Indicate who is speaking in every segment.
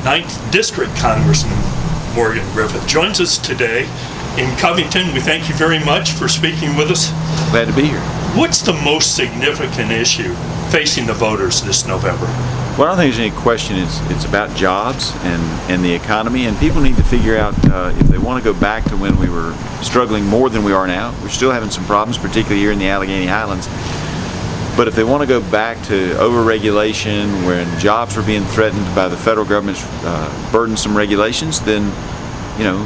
Speaker 1: 9th District Congressman Morgan Griffith joins us today in Covington. We thank you very much for speaking with us.
Speaker 2: Glad to be here.
Speaker 1: What's the most significant issue facing the voters this November?
Speaker 2: Well, I don't think there's any question. It's about jobs and the economy, and people need to figure out if they want to go back to when we were struggling more than we are now. We're still having some problems, particularly here in the Allegheny Highlands. But if they want to go back to overregulation, when jobs were being threatened by the federal government's burdensome regulations, then, you know,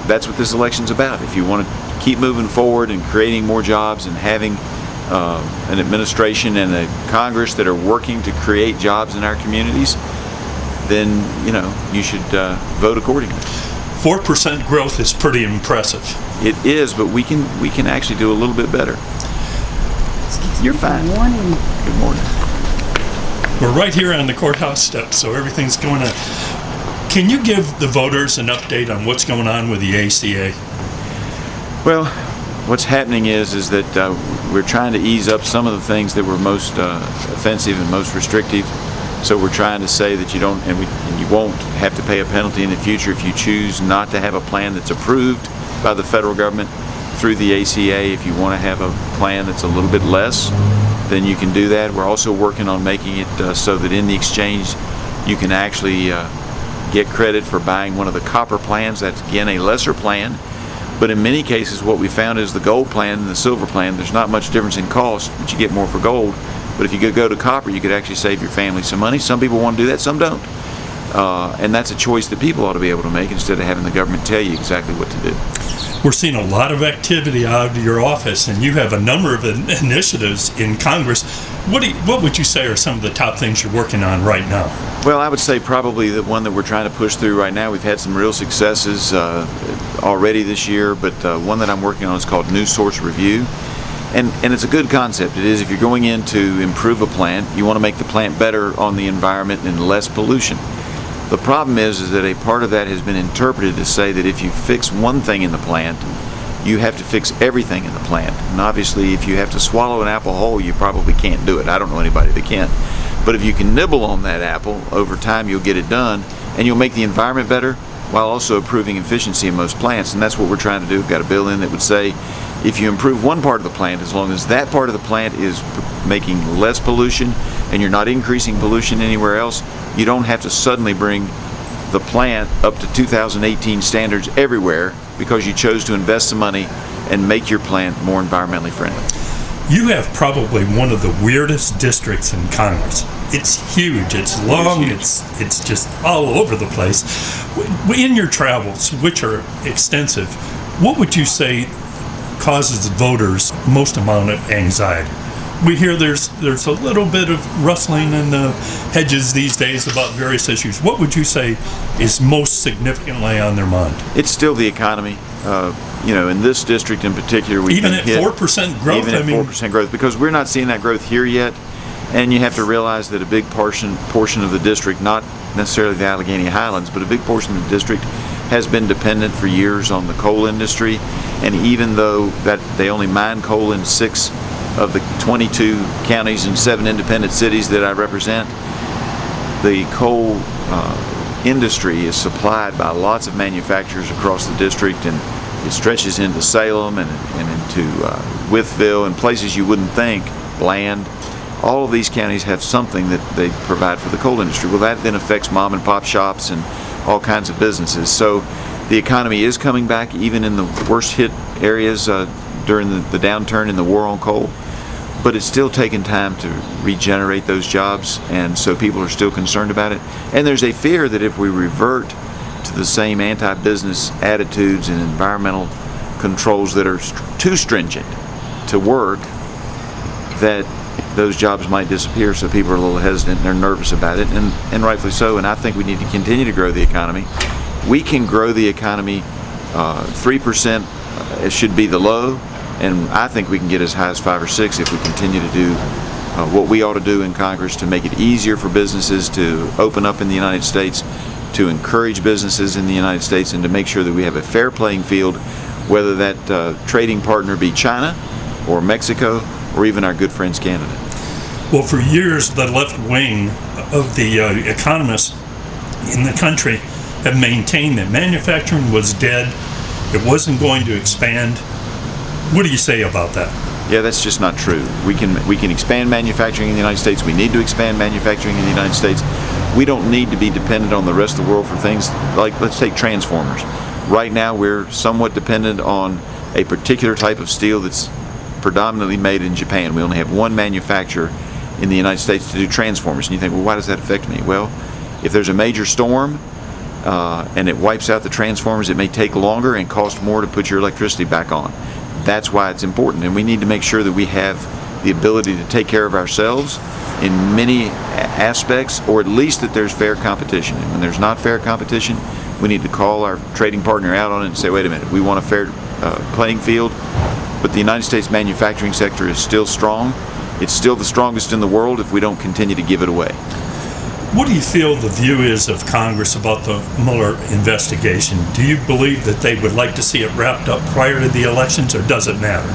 Speaker 2: that's what this election's about. If you want to keep moving forward and creating more jobs and having an administration and a Congress that are working to create jobs in our communities, then, you know, you should vote accordingly.
Speaker 1: 4% growth is pretty impressive.
Speaker 2: It is, but we can actually do a little bit better. You're fine.
Speaker 3: Good morning.
Speaker 2: Good morning.
Speaker 1: We're right here on the courthouse steps, so everything's going on. Can you give the voters an update on what's going on with the ACA?
Speaker 2: Well, what's happening is that we're trying to ease up some of the things that were most offensive and most restrictive. So we're trying to say that you don't, and you won't have to pay a penalty in the future if you choose not to have a plan that's approved by the federal government through the ACA. If you want to have a plan that's a little bit less, then you can do that. We're also working on making it so that in the exchange you can actually get credit for buying one of the copper plans. That's again a lesser plan, but in many cases what we found is the gold plan and the silver plan, there's not much difference in cost, but you get more for gold. But if you could go to copper, you could actually save your family some money. Some people want to do that, some don't. And that's a choice that people ought to be able to make instead of having the government tell you exactly what to do.
Speaker 1: We're seeing a lot of activity out of your office, and you have a number of initiatives in Congress. What would you say are some of the top things you're working on right now?
Speaker 2: Well, I would say probably the one that we're trying to push through right now. We've had some real successes already this year, but one that I'm working on is called New Source Review. And it's a good concept. It is, if you're going in to improve a plant, you want to make the plant better on the environment and less pollution. The problem is that a part of that has been interpreted to say that if you fix one thing in the plant, you have to fix everything in the plant. And obviously, if you have to swallow an apple whole, you probably can't do it. I don't know anybody that can. But if you can nibble on that apple, over time you'll get it done, and you'll make the environment better while also improving efficiency in most plants. And that's what we're trying to do. We've got a bill in that would say, if you improve one part of the plant, as long as that part of the plant is making less pollution and you're not increasing pollution anywhere else, you don't have to suddenly bring the plant up to 2018 standards everywhere because you chose to invest some money and make your plant more environmentally friendly.
Speaker 1: You have probably one of the weirdest districts in Congress. It's huge, it's long, it's just all over the place. In your travels, which are extensive, what would you say causes voters most amount of anxiety? We hear there's a little bit of rustling in the hedges these days about various issues. What would you say is most significantly on their mind?
Speaker 2: It's still the economy. You know, in this district in particular, we've
Speaker 1: even
Speaker 2: been
Speaker 1: at
Speaker 2: hit,
Speaker 1: 4% growth.
Speaker 2: Even at 4% growth, because we're not seeing that growth here yet. And you have to realize that a big portion of the district, not necessarily the Allegheny Highlands, but a big portion of the district has been dependent for years on the coal industry. And even though that they only mine coal in 6 of the 22 counties and 7 independent cities that I represent, the coal industry is supplied by lots of manufacturers across the district, and it stretches into Salem and into Wytheville and places you wouldn't think, Bland. All of these counties have something that they provide for the coal industry. Well, that then affects mom and pop shops and all kinds of businesses. So the economy is coming back even in the worst hit areas during the downturn in the war on coal. But it's still taking time to regenerate those jobs, and so people are still concerned about it. And there's a fear that if we revert to the same anti-business attitudes and environmental controls that are too stringent to work, that those jobs might disappear. So people are a little hesitant and they're nervous about it, and rightfully so. And I think we need to continue to grow the economy. We can grow the economy 3%. It should be the low. And I think we can get as high as 5 or 6 if we continue to do what we ought to do in Congress to make it easier for businesses to open up in the United States, to encourage businesses in the United States, and to make sure that we have a fair playing field, whether that trading partner be China or Mexico or even our good friends Canada.
Speaker 1: Well, for years, the left wing of the economists in the country have maintained that manufacturing was dead. It wasn't going to expand. What do you say about that?
Speaker 2: Yeah, that's just not true. We can expand manufacturing in the United States. We need to expand manufacturing in the United States. We don't need to be dependent on the rest of the world for things like, let's take transformers. Right now, we're somewhat dependent on a particular type of steel that's predominantly made in Japan. We only have one manufacturer in the United States to do transformers. And you think, well, why does that affect me? Well, if there's a major storm and it wipes out the transformers, it may take longer and cost more to put your electricity back on. That's why it's important, and we need to make sure that we have the ability to take care of ourselves in many aspects, or at least that there's fair competition. And when there's not fair competition, we need to call our trading partner out on it and say, wait a minute, we want a fair playing field. But the United States manufacturing sector is still strong. It's still the strongest in the world if we don't continue to give it away.
Speaker 1: What do you feel the view is of Congress about the Mueller investigation? Do you believe that they would like to see it wrapped up prior to the elections, or does it matter?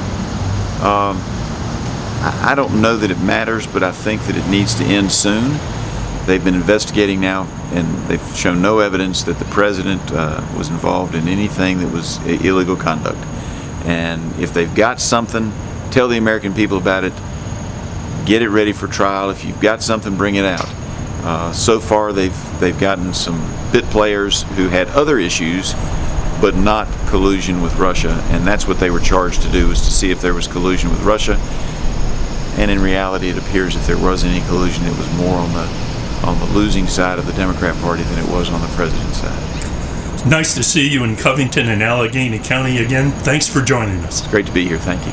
Speaker 2: I don't know that it matters, but I think that it needs to end soon. They've been investigating now, and they've shown no evidence that the president was involved in anything that was illegal conduct. And if they've got something, tell the American people about it. Get it ready for trial. If you've got something, bring it out. So far, they've gotten some bit players who had other issues, but not collusion with Russia, and that's what they were charged to do, was to see if there was collusion with Russia. And in reality, it appears if there was any collusion, it was more on the losing side of the Democrat Party than it was on the president's side.
Speaker 1: It's nice to see you in Covington and Allegheny County again. Thanks for joining us.
Speaker 2: It's great to be here. Thank you.